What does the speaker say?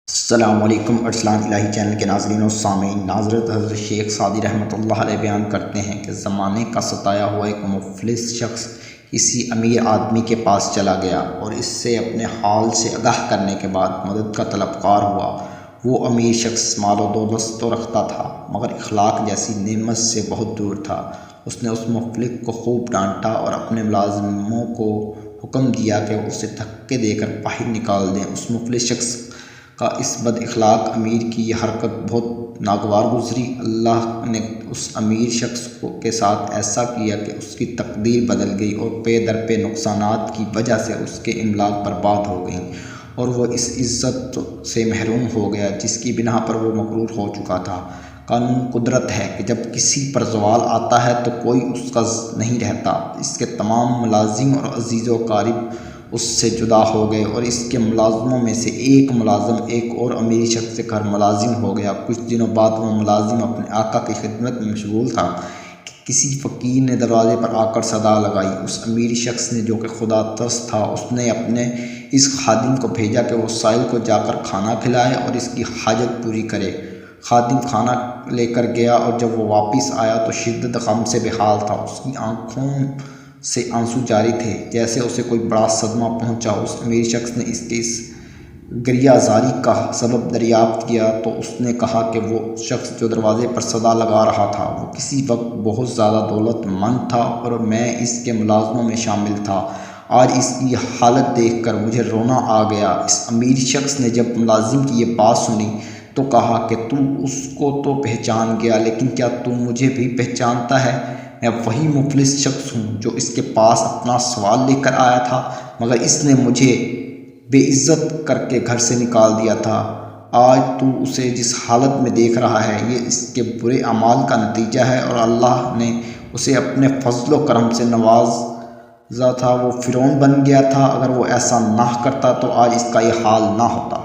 السلام علیکم ارسلان الہی چینل کے ناظرین و سامعین، حضرت شیخ سعدی رحمۃ اللہ علیہ بیان کرتے ہیں کہ زمانے کا ستایا ہوا ایک مفلس شخص کسی امیر آدمی کے پاس چلا گیا اور اس سے اپنے حال سے آگاہ کرنے کے بعد مدد کا طلبگار ہوا۔ وہ امیر شخص مال و دولت تو رکھتا تھا مگر اخلاق جیسی نعمت سے بہت دور تھا۔ اس نے اس مفلس کو خوب ڈانٹا اور اپنے ملازموں کو حکم دیا کہ اسے دھکے دے کر باہر نکال دیں۔ اس مفلس شخص کا اس بد اخلاق امیر کی یہ حرکت بہت ناگوار گزری۔ اللہ نے اس امیر شخص کے ساتھ ایسا کیا کہ اس کی تقدیر بدل گئی اور پے در پے نقصانات کی وجہ سے اس کے املاک برباد ہو گئیں اور وہ اس عزت سے محروم ہو گیا جس کی بنا پر وہ مغرور ہو چکا تھا۔ قانون قدرت ہے کہ جب کسی پر زوال آتا ہے تو کوئی اس کا نہیں رہتا۔ اس کے تمام ملازم اور عزیز و اقارب اس سے جدا ہو گئے اور اس کے ملازموں میں سے ایک ملازم ایک اور امیر شخص کے گھر ملازم ہو گیا۔ کچھ دنوں بعد وہ ملازم اپنے آقا کی خدمت میں مشغول تھا کہ کسی فقیر نے دروازے پر آ کر صدا لگائی۔ اس امیر شخص نے، جو کہ خدا ترس تھا، اس نے اپنے اس خادم کو بھیجا کہ وہ سائل کو جا کر کھانا کھلائے اور اس کی حاجت پوری کرے۔ خادم کھانا لے کر گیا اور جب وہ واپس آیا تو شدت غم سے بے حال تھا۔ اس کی آنکھوں سے آنسو جاری تھے جیسے اسے کوئی بڑا صدمہ پہنچا۔ اس امیر شخص نے اس کے گریہ زاری کا سبب دریافت کیا تو اس نے کہا کہ وہ شخص جو دروازے پر صدا لگا رہا تھا وہ کسی وقت بہت زیادہ دولت مند تھا اور میں اس کے ملازموں میں شامل تھا۔ آج اس کی حالت دیکھ کر مجھے رونا آ گیا۔ اس امیر شخص نے جب ملازم کی یہ بات سنی تو کہا کہ تو اس کو تو پہچان گیا، لیکن کیا تو مجھے بھی پہچانتا ہے؟ میں وہی مفلس شخص ہوں جو اس کے پاس اپنا سوال لے کر آیا تھا مگر اس نے مجھے بے عزت کر کے گھر سے نکال دیا تھا۔ آج تو اسے جس حالت میں دیکھ رہا ہے یہ اس کے برے اعمال کا نتیجہ ہے اور اللہ نے اسے اپنے فضل و کرم سے نوازا تھا۔ وہ فرعون بن گیا تھا، اگر وہ ایسا نہ کرتا تو آج اس کا یہ حال نہ ہوتا۔